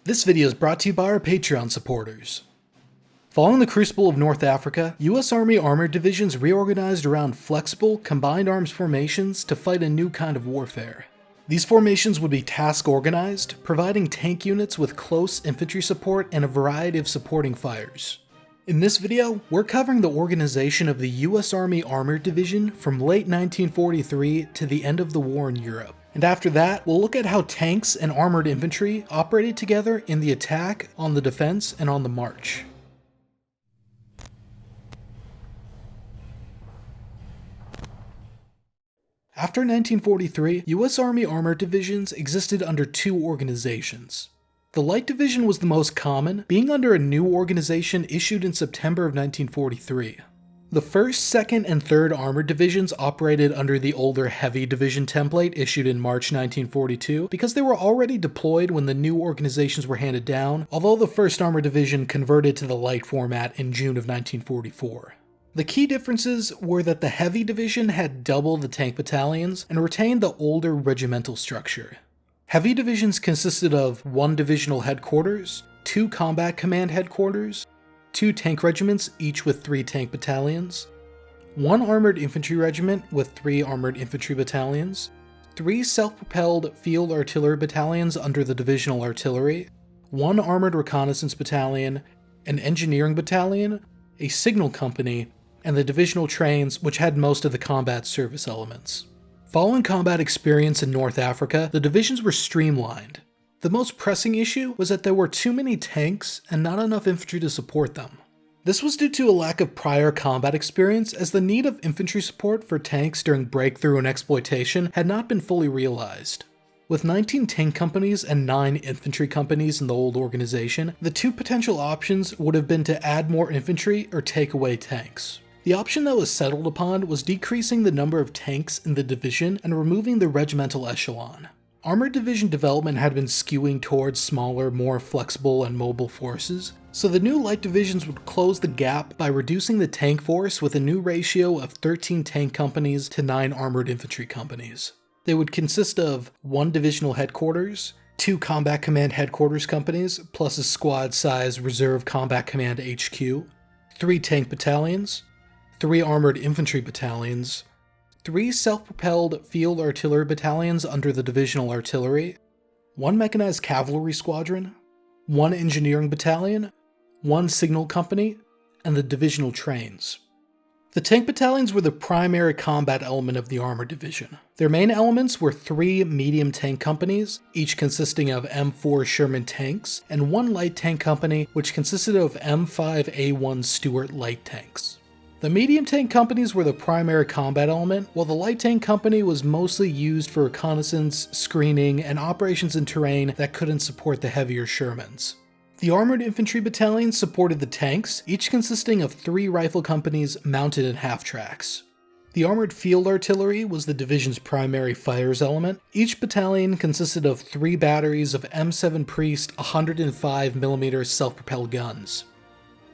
This video is brought to you by our Patreon supporters. Following the Crucible of North Africa, U.S. Army armored divisions reorganized around flexible, combined arms formations to fight a new kind of warfare. These formations would be task-organized, providing tank units with close infantry support and a variety of supporting fires. In this video, we're covering the organization of the U.S. Army Armored Division from late 1943 to the end of the war in Europe. And after that, we'll look at how tanks and armored infantry operated together in the attack, on the defense, and on the march. After 1943, U.S. Army armored divisions existed under two organizations. The Light Division was the most common, being under a new organization issued in September of 1943. The 1st, 2nd, and 3rd Armored Divisions operated under the older Heavy Division template issued in March 1942 because they were already deployed when the new organizations were handed down, although the 1st Armored Division converted to the Light format in June of 1944. The key differences were that the Heavy Division had double the tank battalions and retained the older regimental structure. Heavy divisions consisted of 1 divisional headquarters, 2 combat command headquarters, 2 tank regiments each with 3 tank battalions, 1 armored infantry regiment with 3 armored infantry battalions, 3 self-propelled field artillery battalions under the divisional artillery, 1 armored reconnaissance battalion, an engineering battalion, a signal company, and the divisional trains, which had most of the combat service elements. Following combat experience in North Africa, the divisions were streamlined. The most pressing issue was that there were too many tanks and not enough infantry to support them. This was due to a lack of prior combat experience, as the need of infantry support for tanks during breakthrough and exploitation had not been fully realized. With 19 tank companies and 9 infantry companies in the old organization, the two potential options would have been to add more infantry or take away tanks. The option that was settled upon was decreasing the number of tanks in the division and removing the regimental echelon. Armored division development had been skewing towards smaller, more flexible and mobile forces, so the new light divisions would close the gap by reducing the tank force with a new ratio of 13 tank companies to 9 armored infantry companies. They would consist of 1 divisional headquarters, 2 combat command headquarters companies, plus a squad-size reserve combat command HQ, 3 tank battalions, 3 armored infantry battalions, 3 self-propelled field artillery battalions under the divisional artillery, 1 mechanized cavalry squadron, 1 engineering battalion, 1 signal company, and the divisional trains. The tank battalions were the primary combat element of the armored division. Their main elements were 3 medium tank companies, each consisting of M4 Sherman tanks, and 1 light tank company, which consisted of M5A1 Stuart light tanks. The medium tank companies were the primary combat element, while the light tank company was mostly used for reconnaissance, screening, and operations in terrain that couldn't support the heavier Shermans. The armored infantry battalions supported the tanks, each consisting of 3 rifle companies mounted in half-tracks. The armored field artillery was the division's primary fires element. Each battalion consisted of 3 batteries of M7 Priest 105mm self-propelled guns.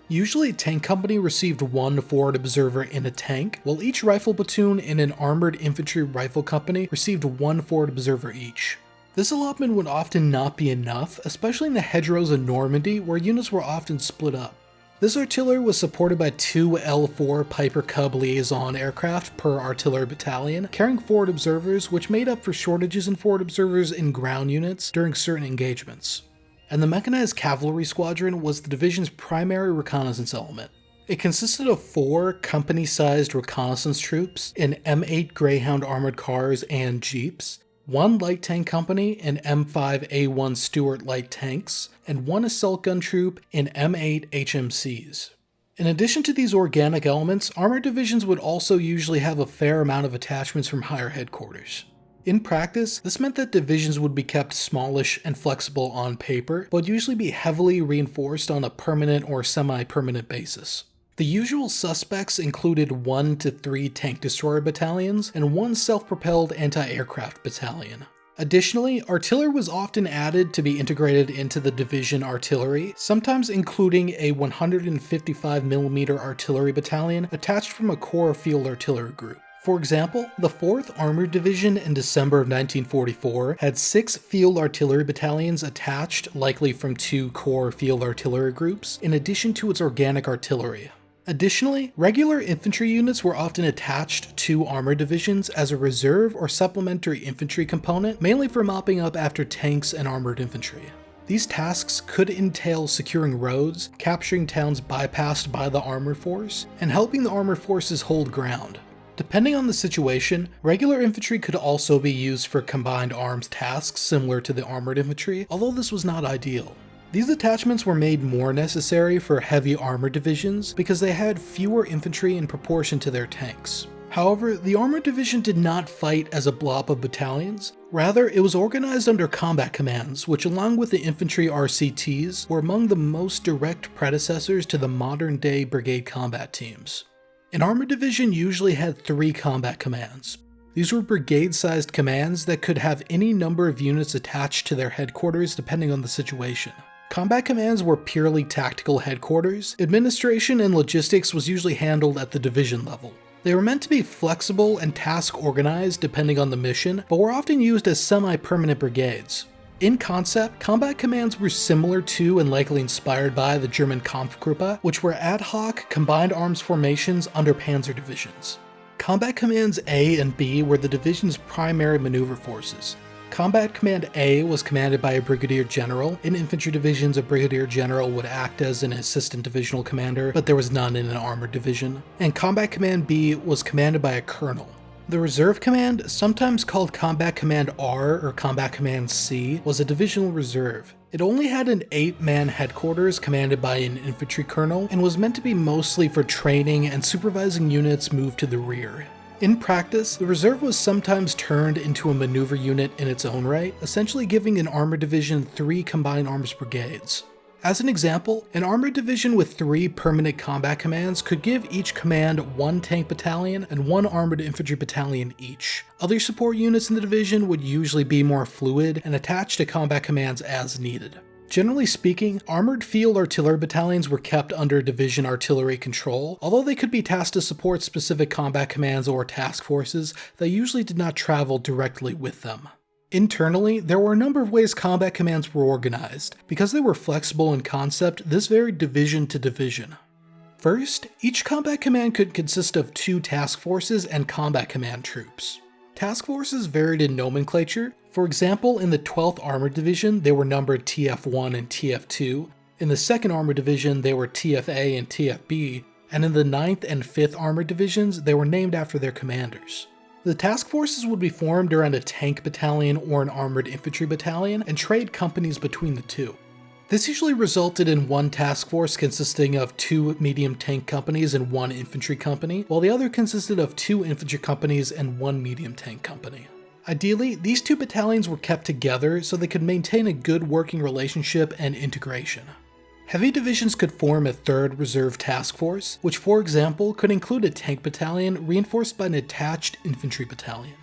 Usually, a tank company received 1 forward observer in a tank, while each rifle platoon in an armored infantry rifle company received 1 forward observer each. This allotment would often not be enough, especially in the hedgerows of Normandy, where units were often split up. This artillery was supported by 2 L4 Piper Cub liaison aircraft per artillery battalion, carrying forward observers, which made up for shortages in forward observers in ground units during certain engagements. And the mechanized cavalry squadron was the division's primary reconnaissance element. It consisted of 4 company-sized reconnaissance troops in M8 Greyhound armored cars and jeeps, 1 light tank company in M5A1 Stuart light tanks, and 1 assault gun troop in M8 HMCs. In addition to these organic elements, armored divisions would also usually have a fair amount of attachments from higher headquarters. In practice, this meant that divisions would be kept smallish and flexible on paper, but would usually be heavily reinforced on a permanent or semi-permanent basis. The usual suspects included 1 to 3 tank destroyer battalions and 1 self-propelled anti-aircraft battalion. Additionally, artillery was often added to be integrated into the division artillery, sometimes including a 155mm artillery battalion attached from a core field artillery group. For example, the 4th Armored Division in December of 1944 had 6 field artillery battalions attached, likely from 2 core field artillery groups, in addition to its organic artillery. Additionally, regular infantry units were often attached to armored divisions as a reserve or supplementary infantry component, mainly for mopping up after tanks and armored infantry. These tasks could entail securing roads, capturing towns bypassed by the armored force, and helping the armored forces hold ground. Depending on the situation, regular infantry could also be used for combined arms tasks similar to the armored infantry, although this was not ideal. These attachments were made more necessary for heavy armored divisions because they had fewer infantry in proportion to their tanks. However, the armored division did not fight as a blob of battalions. Rather, it was organized under combat commands, which along with the infantry RCTs were among the most direct predecessors to the modern-day brigade combat teams. An armored division usually had 3 combat commands. These were brigade-sized commands that could have any number of units attached to their headquarters depending on the situation. Combat commands were purely tactical headquarters. Administration and logistics was usually handled at the division level. They were meant to be flexible and task-organized depending on the mission, but were often used as semi-permanent brigades. In concept, combat commands were similar to and likely inspired by the German Kampfgruppe, which were ad hoc, combined arms formations under panzer divisions. Combat Commands A and B were the division's primary maneuver forces. Combat Command A was commanded by a brigadier general. In infantry divisions, a brigadier general would act as an assistant divisional commander, but there was none in an armored division. And Combat Command B was commanded by a colonel. The Reserve Command, sometimes called Combat Command R or Combat Command C, was a divisional reserve. It only had an 8-man headquarters commanded by an infantry colonel and was meant to be mostly for training and supervising units moved to the rear. In practice, the reserve was sometimes turned into a maneuver unit in its own right, essentially giving an armored division 3 combined arms brigades. As an example, an armored division with 3 permanent combat commands could give each command 1 tank battalion and 1 armored infantry battalion each. Other support units in the division would usually be more fluid and attached to combat commands as needed. Generally speaking, armored field artillery battalions were kept under division artillery control, although they could be tasked to support specific combat commands or task forces that usually did not travel directly with them. Internally, there were a number of ways combat commands were organized. Because they were flexible in concept, this varied division to division. First, each combat command could consist of 2 task forces and combat command troops. Task forces varied in nomenclature. For example, in the 12th Armored Division, they were numbered TF1 and TF2. In the 2nd Armored Division, they were TFA and TFB. And in the 9th and 5th Armored Divisions, they were named after their commanders. The task forces would be formed around a tank battalion or an armored infantry battalion and trade companies between the two. This usually resulted in one task force consisting of 2 medium tank companies and 1 infantry company, while the other consisted of 2 infantry companies and 1 medium tank company. Ideally, these 2 battalions were kept together so they could maintain a good working relationship and integration. Heavy divisions could form a 3rd reserve task force, which for example could include a tank battalion reinforced by an attached infantry battalion.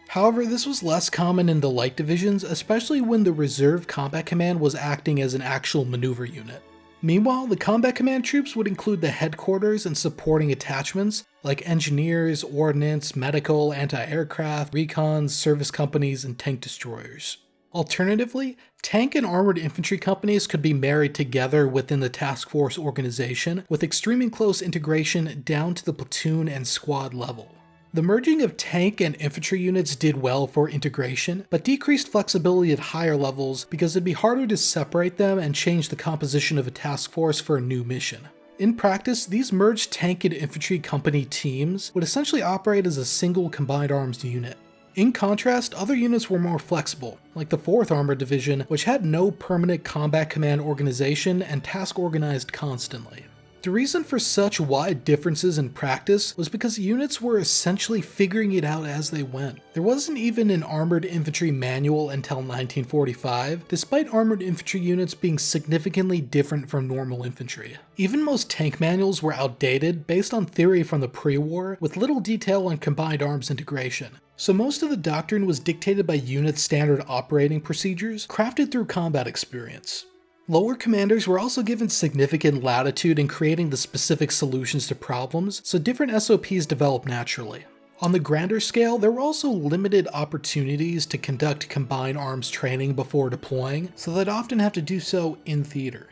However, this was less common in the light divisions, especially when the reserve combat command was acting as an actual maneuver unit. Meanwhile, the combat command troops would include the headquarters and supporting attachments like engineers, ordnance, medical, anti-aircraft, recons, service companies, and tank destroyers. Alternatively, tank and armored infantry companies could be married together within the task force organization with extremely close integration down to the platoon and squad level. The merging of tank and infantry units did well for integration, but decreased flexibility at higher levels because it'd be harder to separate them and change the composition of a task force for a new mission. In practice, these merged tank and infantry company teams would essentially operate as a single combined arms unit. In contrast, other units were more flexible, like the 4th Armored Division, which had no permanent combat command organization and task organized constantly. The reason for such wide differences in practice was because units were essentially figuring it out as they went. There wasn't even an armored infantry manual until 1945, despite armored infantry units being significantly different from normal infantry. Even most tank manuals were outdated based on theory from the pre-war, with little detail on combined arms integration. So most of the doctrine was dictated by unit standard operating procedures, crafted through combat experience. Lower commanders were also given significant latitude in creating the specific solutions to problems, so different SOPs developed naturally. On the grander scale, there were also limited opportunities to conduct combined arms training before deploying, so they'd often have to do so in theater.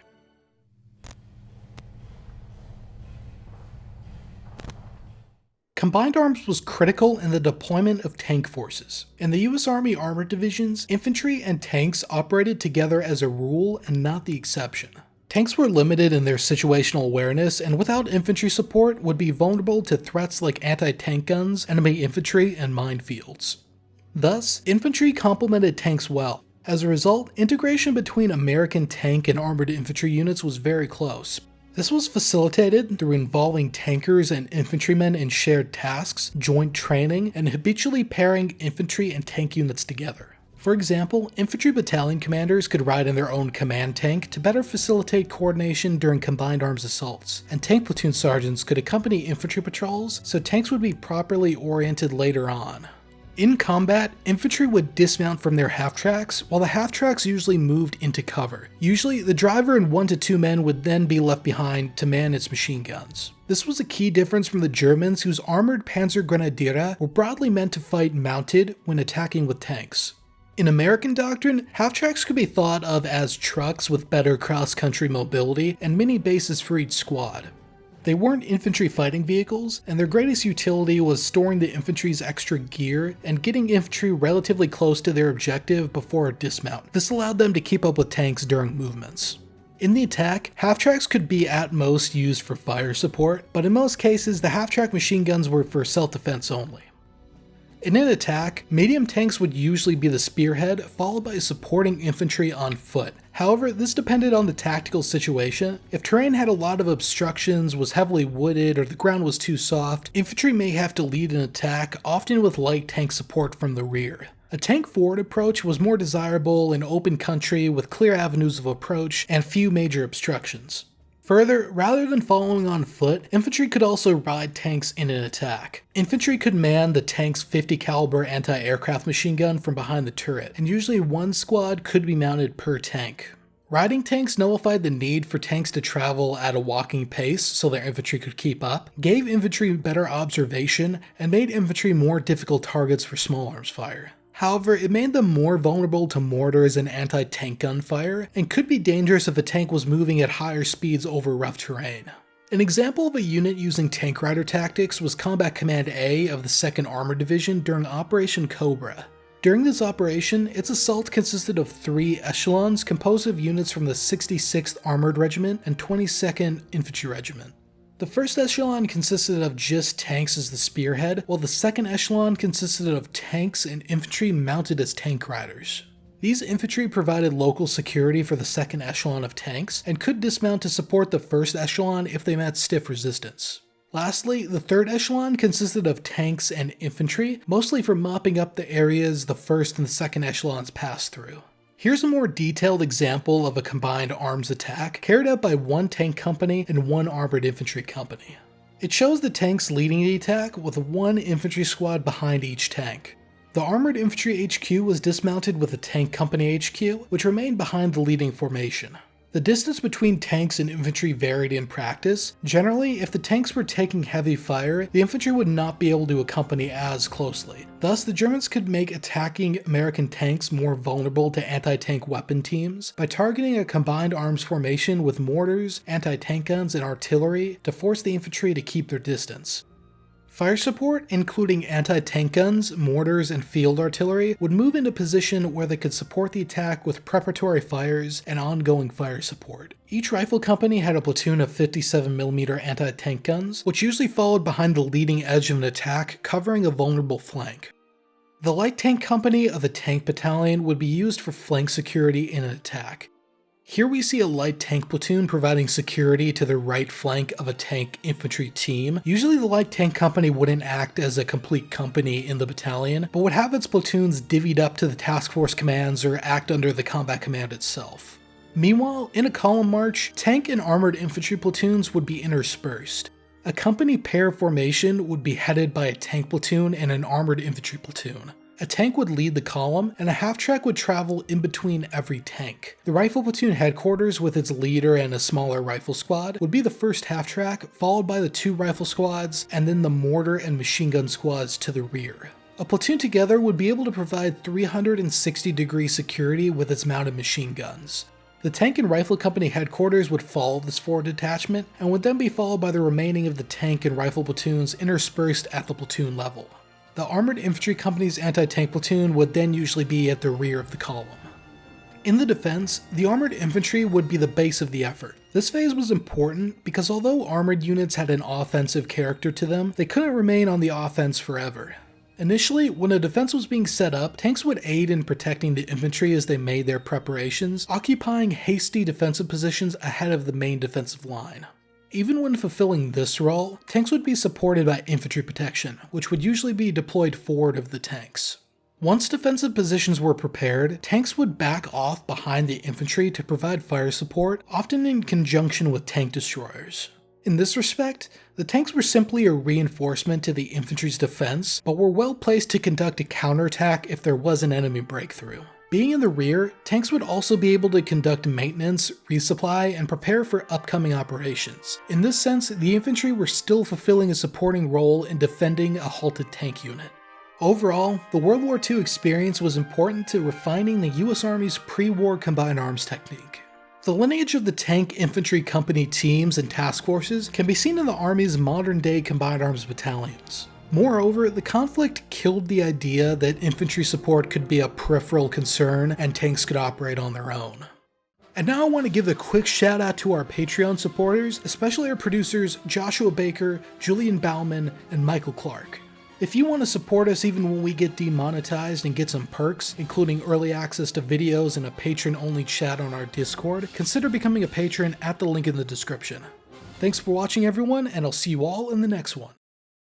Combined arms was critical in the deployment of tank forces. In the US Army armored divisions, infantry and tanks operated together as a rule and not the exception. Tanks were limited in their situational awareness, and without infantry support would be vulnerable to threats like anti-tank guns, enemy infantry, and minefields. Thus, infantry complemented tanks well. As a result, integration between American tank and armored infantry units was very close. This was facilitated through involving tankers and infantrymen in shared tasks, joint training, and habitually pairing infantry and tank units together. For example, infantry battalion commanders could ride in their own command tank to better facilitate coordination during combined arms assaults, and tank platoon sergeants could accompany infantry patrols so tanks would be properly oriented later on. In combat, infantry would dismount from their half-tracks, while the half-tracks usually moved into cover. Usually, the driver and 1 to 2 men would then be left behind to man its machine guns. This was a key difference from the Germans, whose armored Panzergrenadiere were broadly meant to fight mounted when attacking with tanks. In American doctrine, half-tracks could be thought of as trucks with better cross-country mobility and mini bases for each squad. They weren't infantry fighting vehicles, and their greatest utility was storing the infantry's extra gear and getting infantry relatively close to their objective before a dismount. This allowed them to keep up with tanks during movements. In the attack, half-tracks could be at most used for fire support, but in most cases the half-track machine guns were for self-defense only. In an attack, medium tanks would usually be the spearhead, followed by supporting infantry on foot. However, this depended on the tactical situation. If terrain had a lot of obstructions, was heavily wooded, or the ground was too soft, infantry may have to lead an attack, often with light tank support from the rear. A tank forward approach was more desirable in open country with clear avenues of approach and few major obstructions. Further, rather than following on foot, infantry could also ride tanks in an attack. Infantry could man the tank's 50 caliber anti-aircraft machine gun from behind the turret, and usually one squad could be mounted per tank. Riding tanks nullified the need for tanks to travel at a walking pace so their infantry could keep up, gave infantry better observation, and made infantry more difficult targets for small arms fire. However, it made them more vulnerable to mortars and anti-tank gun fire, and could be dangerous if a tank was moving at higher speeds over rough terrain. An example of a unit using tank rider tactics was Combat Command A of the 2nd Armored Division during Operation Cobra. During this operation, its assault consisted of 3 echelons composed of units from the 66th Armored Regiment and 22nd Infantry Regiment. The first echelon consisted of just tanks as the spearhead, while the second echelon consisted of tanks and infantry mounted as tank riders. These infantry provided local security for the second echelon of tanks, and could dismount to support the first echelon if they met stiff resistance. Lastly, the third echelon consisted of tanks and infantry, mostly for mopping up the areas the first and the second echelons passed through. Here's a more detailed example of a combined arms attack carried out by one tank company and one armored infantry company. It shows the tanks leading the attack with one infantry squad behind each tank. The armored infantry HQ was dismounted with the tank company HQ, which remained behind the leading formation. The distance between tanks and infantry varied in practice. Generally, if the tanks were taking heavy fire, the infantry would not be able to accompany as closely. Thus, the Germans could make attacking American tanks more vulnerable to anti-tank weapon teams by targeting a combined arms formation with mortars, anti-tank guns, and artillery to force the infantry to keep their distance. Fire support, including anti-tank guns, mortars, and field artillery, would move into position where they could support the attack with preparatory fires and ongoing fire support. Each rifle company had a platoon of 57mm anti-tank guns, which usually followed behind the leading edge of an attack, covering a vulnerable flank. The light tank company of the tank battalion would be used for flank security in an attack. Here we see a light tank platoon providing security to the right flank of a tank infantry team. Usually the light tank company wouldn't act as a complete company in the battalion, but would have its platoons divvied up to the task force commands or act under the combat command itself. Meanwhile, in a column march, tank and armored infantry platoons would be interspersed. A company pair formation would be headed by a tank platoon and an armored infantry platoon. A tank would lead the column, and a half-track would travel in between every tank. The rifle platoon headquarters with its leader and a smaller rifle squad would be the first half-track, followed by the 2 rifle squads, and then the mortar and machine gun squads to the rear. A platoon together would be able to provide 360-degree security with its mounted machine guns. The tank and rifle company headquarters would follow this forward detachment, and would then be followed by the remaining of the tank and rifle platoons interspersed at the platoon level. The armored infantry company's anti-tank platoon would then usually be at the rear of the column. In the defense, the armored infantry would be the base of the effort. This phase was important because although armored units had an offensive character to them, they couldn't remain on the offense forever. Initially, when a defense was being set up, tanks would aid in protecting the infantry as they made their preparations, occupying hasty defensive positions ahead of the main defensive line. Even when fulfilling this role, tanks would be supported by infantry protection, which would usually be deployed forward of the tanks. Once defensive positions were prepared, tanks would back off behind the infantry to provide fire support, often in conjunction with tank destroyers. In this respect, the tanks were simply a reinforcement to the infantry's defense, but were well placed to conduct a counterattack if there was an enemy breakthrough. Being in the rear, tanks would also be able to conduct maintenance, resupply, and prepare for upcoming operations. In this sense, the infantry were still fulfilling a supporting role in defending a halted tank unit. Overall, the World War II experience was important to refining the US Army's pre-war combined arms technique. The lineage of the tank infantry company teams and task forces can be seen in the Army's modern-day combined arms battalions. Moreover, the conflict killed the idea that infantry support could be a peripheral concern and tanks could operate on their own. And now I want to give a quick shout out to our Patreon supporters, especially our producers Joshua Baker, Julian Bauman, and Michael Clark. If you want to support us even when we get demonetized and get some perks, including early access to videos and a patron-only chat on our Discord, consider becoming a patron at the link in the description. Thanks for watching everyone, and I'll see you all in the next one.